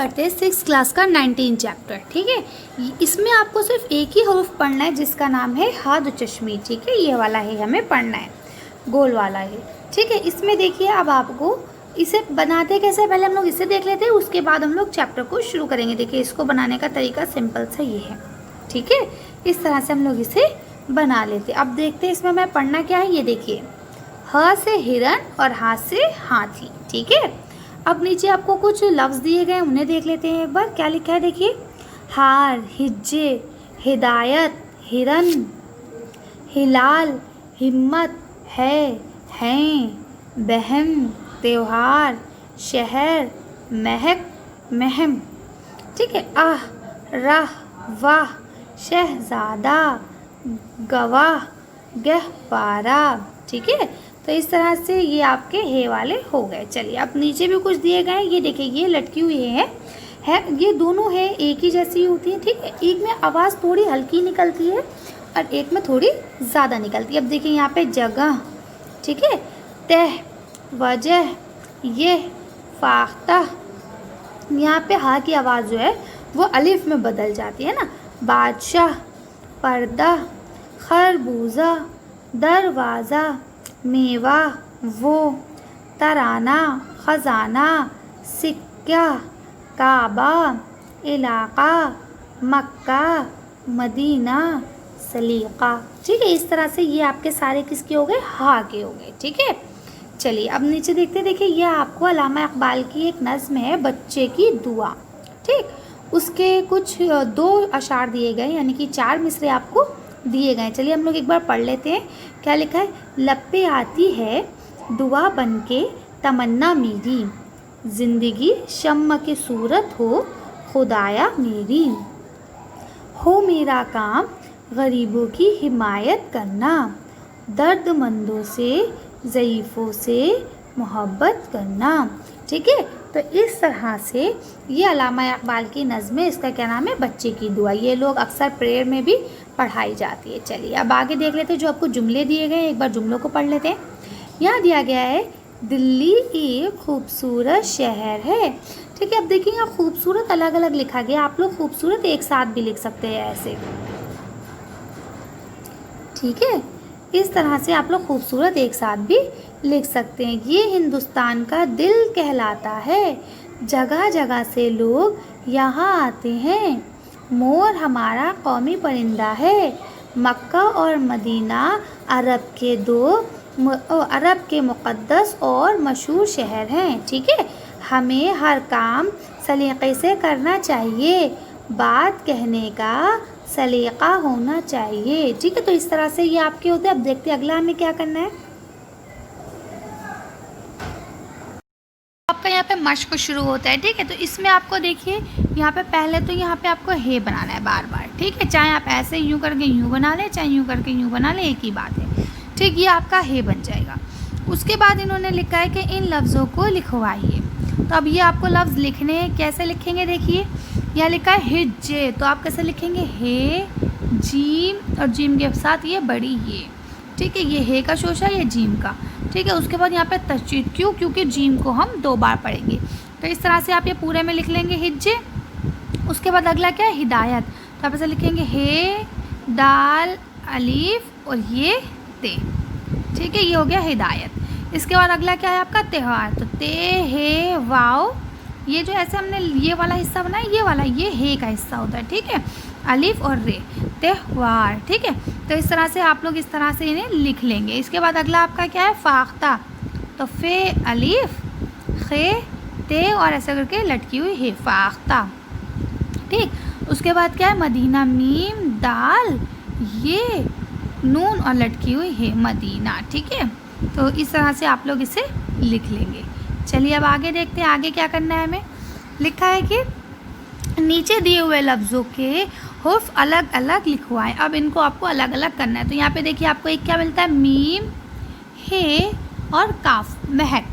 करते हैं 6 क्लास का 19 चैप्टर। ठीक है, इसमें आपको सिर्फ एक ही हरूफ पढ़ना है जिसका नाम है हा दो चश्मी। ठीक है, ये वाला है हमें पढ़ना है, गोल वाला है। ठीक है, इसमें देखिए अब आपको इसे बनाते कैसे, पहले हम लोग इसे देख लेते हैं, उसके बाद हम लोग चैप्टर को शुरू करेंगे। देखिए इसको बनाने का तरीका सिंपल सा ये है। ठीक है, इस तरह से हम लोग इसे बना लेते हैं। अब देखते हैं इसमें मैं पढ़ना क्या है। ये देखिए ह से हिरन और हा से हाथी। ठीक है, अब नीचे आपको कुछ लफ्ज़ दिए गए उन्हें देख लेते हैं एक बार। क्या लिखा है देखिए, हार, हिज्जे, हिदायत, हिरन, हिलाल, हिम्मत, है, हैं, बहम, त्योहार, शहर, महक, महम। ठीक है, आह, राह, वाह, शहजादा, गवाह, गहवारा। ठीक है, तो इस तरह से ये आपके हे वाले हो गए। चलिए अब नीचे भी कुछ दिए गए, ये देखिए ये लटकी हुई है ये दोनों है एक ही जैसी होती है। ठीक है, एक में आवाज़ थोड़ी हल्की निकलती है और एक में थोड़ी ज़्यादा निकलती है। अब देखिए यहाँ पे जगह, ठीक है, तह, वजह, ये, फाख्ता, यहाँ पे हा की आवाज़ जो है वो अलिफ में बदल जाती है ना। बादशाह, पर्दा, खरबूजा, दरवाज़ा, मेवा, वो, तराना, ख़जाना, सिक्का, काबा, इलाक़ा, मक्का, मदीना, सलीक़ा। ठीक है, इस तरह से ये आपके सारे किसके हो गए, हा के हो गए। ठीक है, चलिए अब नीचे देखते हैं। देखिए यह आपको अल्लामा इकबाल की एक नज़्म है, बच्चे की दुआ। ठीक, उसके कुछ 2 अशार दिए गए, यानी कि 4 मिसरे आपको दिए गए। चलिए हम लोग एक बार पढ़ लेते हैं। क्या लिखा है, लब पे आती है दुआ बनके तमन्ना मेरी, ज़िंदगी शम्म की सूरत हो खुदाया मेरी, हो मेरा काम गरीबों की हिमायत करना, दर्दमंदों से ज़ईफ़ों से मोहब्बत करना। ठीक है, तो इस तरह से ये अल्लामा इकबाल की नज़्म है, इसका क्या नाम है, बच्चे की दुआ। ये लोग अक्सर प्रेयर में भी पढ़ाई जाती है। चलिए अब आगे देख लेते हैं, जो आपको जुमले दिए गए हैं एक बार जुमलों को पढ़ लेते हैं। यहाँ दिया गया है दिल्ली एक खूबसूरत शहर है। ठीक है, अब देखिए यहाँ खूबसूरत अलग अलग लिखा गया, आप लोग खूबसूरत एक साथ भी लिख सकते हैं ऐसे। ठीक है, इस तरह से आप लोग खूबसूरत एक साथ भी लिख सकते हैं। ये हिंदुस्तान का दिल कहलाता है, जगह जगह से लोग यहाँ आते हैं, मोर हमारा कौमी परिंदा है, मक्का और मदीना अरब के मुक़द्दस और मशहूर शहर हैं। ठीक है, हमें हर काम सलीक़े से करना चाहिए, बात कहने का सलीक़ा होना चाहिए। ठीक है, तो इस तरह से ये आपके होते हैं। अब देखते हैं अगला हमें क्या करना है। आपका यहाँ पे मश्क शुरू होता है। ठीक है, तो इसमें आपको देखिए यहाँ पे पहले तो यहाँ पे आपको हे बनाना है बार बार। ठीक है, चाहे आप ऐसे यूँ करके यूँ बना लें, चाहे यूँ करके यूँ बना लें, एक ही बात है। ठीक, ये आपका हे बन जाएगा। उसके बाद इन्होंने लिखा है कि इन लफ्ज़ों को लिखवाइए। तो अब ये आपको लफ्ज़ लिखने कैसे लिखेंगे, देखिए यहाँ लिखा है हिज्जे, तो आप कैसे लिखेंगे, हे, जीम और जीम के साथ ये बड़ी ये। ठीक है, ये हे का शोशा, ये जीम का। ठीक है, उसके बाद यहाँ पे तशदीद, क्यों, क्योंकि जीम को हम 2 बार पढ़ेंगे। तो इस तरह से आप ये पूरे में लिख लेंगे हिज्जे। उसके बाद अगला क्या है, हिदायत, तो आप ऐसे लिखेंगे हे, दाल, अलीफ और ये ते। ठीक है, ये हो गया हिदायत। इसके बाद अगला क्या है आपका, त्यौहार, तो ते, हे, वाओ, ये जो ऐसे हमने ये वाला हिस्सा बनाया, ये वाला ये हे का हिस्सा होता है। ठीक है, अलिफ और रे, त्यौहार। ठीक है, तो इस तरह से आप लोग इस तरह से इन्हें लिख लेंगे। इसके बाद अगला आपका क्या है, फाख्ता, तो फे, अलिफ, खे, ते और ऐसे करके लटकी हुई है, फाख्ता। ठीक, उसके बाद क्या है, मदीना, मीम, दाल, ये, नून और लटकी हुई है, मदीना। ठीक है, तो इस तरह से आप लोग इसे लिख लेंगे। चलिए अब आगे देखते हैं, आगे क्या करना है हमें। लिखा है कि नीचे दिए हुए लफ्ज़ों के हुर्फ अलग अलग लिखवाएं। अब इनको आपको अलग अलग करना है। तो यहाँ पे देखिए आपको एक क्या मिलता है, मीम, हे और काफ, महक।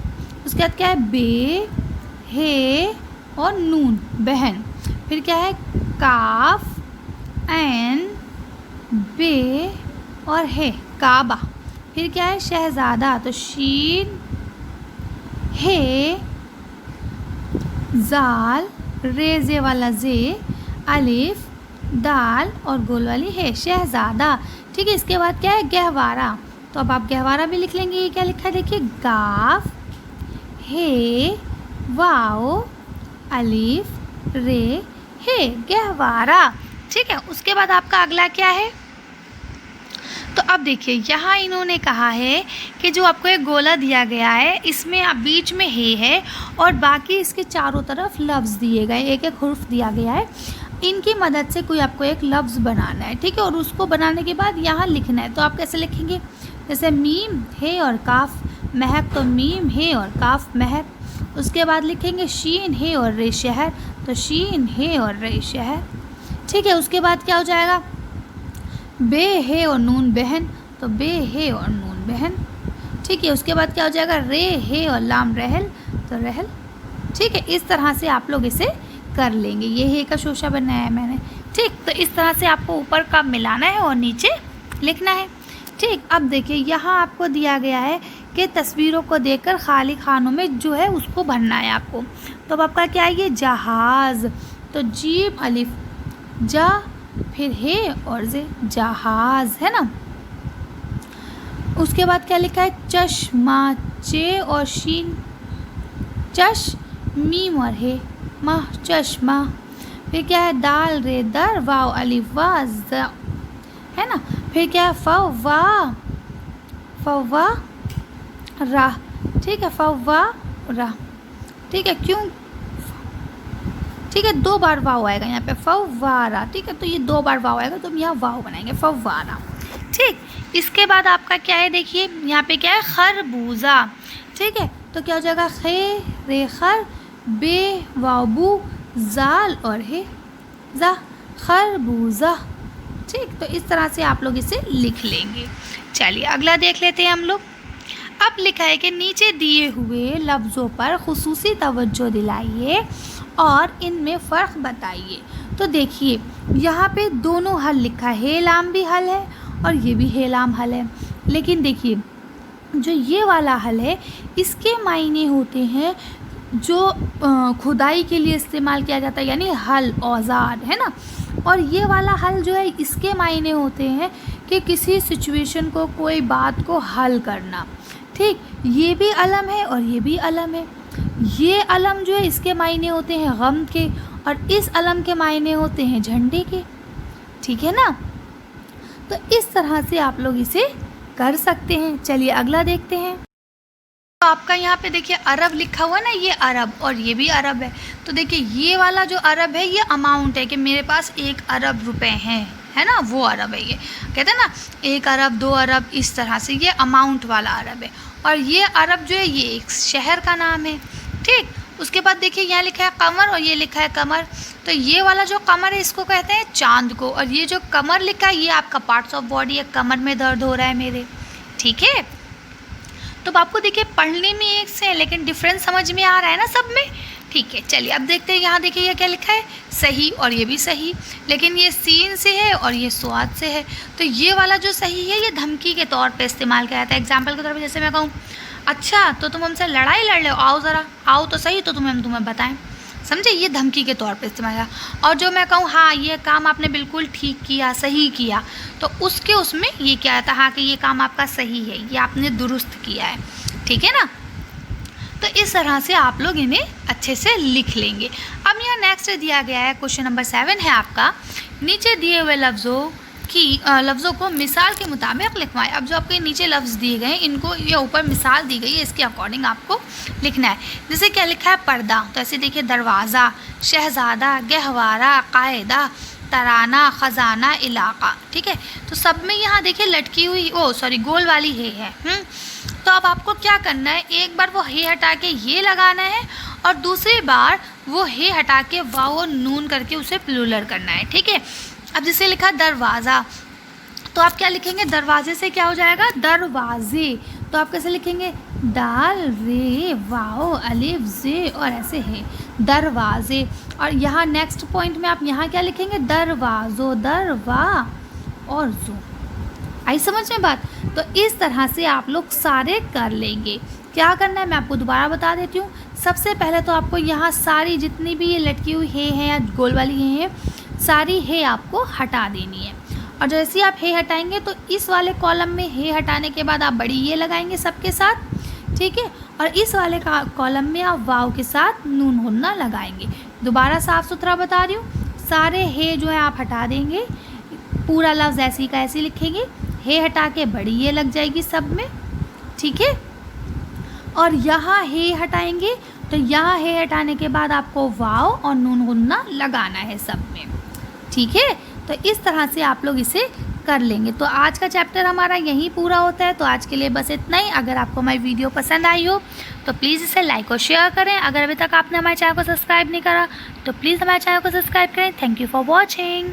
उसके बाद क्या है, बे, हे और नून, बहन। फिर क्या है, काफ, ऐन, बे और हे, काबा। फिर क्या है, शहज़ादा, तो शीन, हे, जाल, रेजे वाला जे, अलिफ, दाल और गोल वाली है शहज़ादा। ठीक है, इसके बाद क्या है गहवारा। तो अब आप गहवारा भी लिख लेंगे। ये क्या लिखा है देखिए, गाफ, हे, वाओ, अलिफ, रे, हे, गहवारा। ठीक है, उसके बाद आपका अगला क्या है, तो अब देखिए यहाँ इन्होंने कहा है कि जो आपको एक गोला दिया गया है, इसमें अब बीच में हे है और बाकी इसके चारों तरफ लफ्ज़ दिए गए, एक एक हुर्फ दिया गया है। इनकी मदद से कोई आपको एक लफ्ज़ बनाना है। ठीक है, और उसको बनाने के बाद यहाँ लिखना है। तो आप कैसे लिखेंगे, जैसे मीम, हे और काफ, महक, तो मीम, हे और काफ, महक। उसके बाद लिखेंगे शीन, हे और रे, शहर, तो शीन, हे और रे, शहर। ठीक है, उसके बाद क्या हो जाएगा, बे, हे और नून, बहन, तो बे, हे और नून, बहन। ठीक है, उसके बाद क्या हो जाएगा, रे, हे और लाम, रहल, तो रहल। ठीक है, इस तरह से आप लोग इसे कर लेंगे। ये हे का शोशा बनाया है मैंने। ठीक, तो इस तरह से आपको ऊपर का मिलाना है और नीचे लिखना है। ठीक, अब देखिए यहाँ आपको दिया गया है कि तस्वीरों को देखकर खाली खानों में जो है उसको भरना है आपको। तो अब आपका क्या है, ये जहाज़, तो जीम, अलिफ, जा, फिर हे और जे, जहाज़, है ना। उसके बाद क्या लिखा है, चश्मा, चे और शीन, चश, मीम और हे, माह, चश्मा। फिर क्या है, दाल, रे, दर, वाव, अलिफ, वा, ज़, है ना। फिर क्या है, फवा, फवा, राह। ठीक है, फवा, राह। ठीक है, क्यों, ठीक है, 2 बार वाव आएगा यहाँ पे, फव्वारा। ठीक है, तो ये 2 बार वाव आएगा तो हम यहाँ वाव बनाएंगे, फव्वारा। ठीक, इसके बाद आपका क्या है देखिए, यहाँ पे क्या है, खरबूजा। ठीक है, तो क्या हो जाएगा, खे, रे, खर, बे, वाबू, जाल और हे, जा, खरबूजा। ठीक, तो इस तरह से आप लोग इसे लिख लेंगे। चलिए अगला देख लेते हैं हम लोग। अब लिखा है कि नीचे दिए हुए लफ्ज़ों पर खुसूसी तवज्जो दिलाइए और इनमें फ़र्क बताइए। तो देखिए यहाँ पे दोनों हल लिखा है, हे लाम भी हल है और ये भी हे लाम हल है। लेकिन देखिए जो ये वाला हल है इसके मायने होते हैं जो खुदाई के लिए इस्तेमाल किया जाता है, यानी हल, औजार, है ना। और ये वाला हल जो है इसके मायने होते हैं कि किसी सिचुएशन को, कोई बात को हल करना। ठीक, ये भी अलम है और ये भी अलम है। ये अलम जो है इसके मायने होते हैं गम के और इस अलम के मायने होते हैं झंडे के। ठीक है ना, तो इस तरह से आप लोग इसे कर सकते हैं। चलिए अगला देखते हैं। तो आपका यहाँ पे देखिए अरब लिखा हुआ है ना, ये अरब और ये भी अरब है। तो देखिए ये वाला जो अरब है ये अमाउंट है कि मेरे पास 1 अरब रुपए हैं, है ना, वो अरब है। ये कहते हैं ना 1 अरब 2 अरब, इस तरह से ये अमाउंट वाला अरब है। और ये अरब जो है ये एक शहर का नाम है। ठीक, उसके बाद देखिए यहाँ लिखा है कमर और ये लिखा है कमर। तो ये वाला जो कमर है इसको कहते हैं चांद को, और ये जो कमर लिखा है ये आपका पार्ट्स ऑफ बॉडी है, कमर में दर्द हो रहा है मेरे। ठीक है, तो आपको देखिए पढ़ने में एक से है लेकिन डिफरेंस समझ में आ रहा है ना सब में। ठीक है, चलिए अब देखते हैं। यहाँ देखिए ये क्या लिखा है, सही, और ये भी सही, लेकिन ये सीन से है और ये स्वाद से है। तो ये वाला जो सही है ये धमकी के तौर पे इस्तेमाल किया जाता है। एग्जाम्पल के तौर पे जैसे मैं कहूँ, अच्छा तो तुम हमसे लड़ाई लड़ लो, आओ ज़रा, आओ तो सही तो हम तुम्हें बताएं, समझे, ये धमकी के तौर पे इस्तेमाल किया। और जो मैं कहूँ हाँ ये काम आपने बिल्कुल ठीक किया, सही किया, तो उसके उसमें ये क्या आता है, हाँ कि ये काम आपका सही है, ये आपने दुरुस्त किया है। ठीक है ना, तो इस तरह से आप लोग इन्हें अच्छे से लिख लेंगे। अब यहाँ नेक्स्ट दिया गया है, क्वेश्चन नंबर 7 है आपका, नीचे दिए हुए लफ्ज़ों को मिसाल के मुताबिक लिखवाएं। अब जो आपके नीचे लफ्ज़ दिए गए हैं इनको ये ऊपर मिसाल दी गई है, इसके अकॉर्डिंग आपको लिखना है। जैसे क्या लिखा है, पर्दा, तो ऐसे देखिए दरवाज़ा, शहज़ादा, गहवारा, कायदा, तराना, ख़जाना, इलाका। ठीक है, तो सब में यहाँ देखिए लटकी हुई गोल वाली है। तो अब आपको क्या करना है, एक बार वो हे हटा के ये लगाना है और दूसरी बार वो हे हटा के वाव नून करके उसे प्लूरल करना है। ठीक है, अब जैसे लिखा दरवाज़ा, तो आप क्या लिखेंगे, दरवाजे से क्या हो जाएगा, दरवाजे। तो आप कैसे लिखेंगे, दाल, रे, वाओ, अलिफ, जे और ऐसे है, दरवाजे। और यहाँ नेक्स्ट पॉइंट में आप यहाँ क्या लिखेंगे, दरवाज़ो, दरवा और जो। आई समझ में बात। तो इस तरह से आप लोग सारे कर लेंगे। क्या करना है मैं आपको दोबारा बता देती हूँ। सबसे पहले तो आपको यहाँ सारी जितनी भी ये लटकी हुई हे है या गोल वाली हे है, सारी हे आपको हटा देनी है। और जैसे ही आप हे हटाएंगे तो इस वाले कॉलम में हे हटाने के बाद आप बड़ी ये लगाएंगे सबके साथ, ठीक है। और इस वाले कॉलम में आप वाव के साथ नून हुन्ना लगाएंगे। दोबारा साफ़ सुथरा बता रही हूँ, सारे हे जो है आप हटा देंगे, पूरा लफ्ज़ ऐसी का ऐसी लिखेंगे, हे हटा के बड़ी ये लग जाएगी सब में, ठीक है। और यहाँ हे हटाएंगे तो यहाँ हे हटाने के बाद आपको वाव और नून गुन्ना लगाना है सब में, ठीक है। तो इस तरह से आप लोग इसे कर लेंगे। तो आज का चैप्टर हमारा यहीं पूरा होता है। तो आज के लिए बस इतना ही। अगर आपको हमारी वीडियो पसंद आई हो तो प्लीज़ इसे लाइक और शेयर करें। अगर अभी तक आपने हमारे चैनल को सब्सक्राइब नहीं करा तो प्लीज़ हमारे चैनल को सब्सक्राइब करें। Thank you for watching.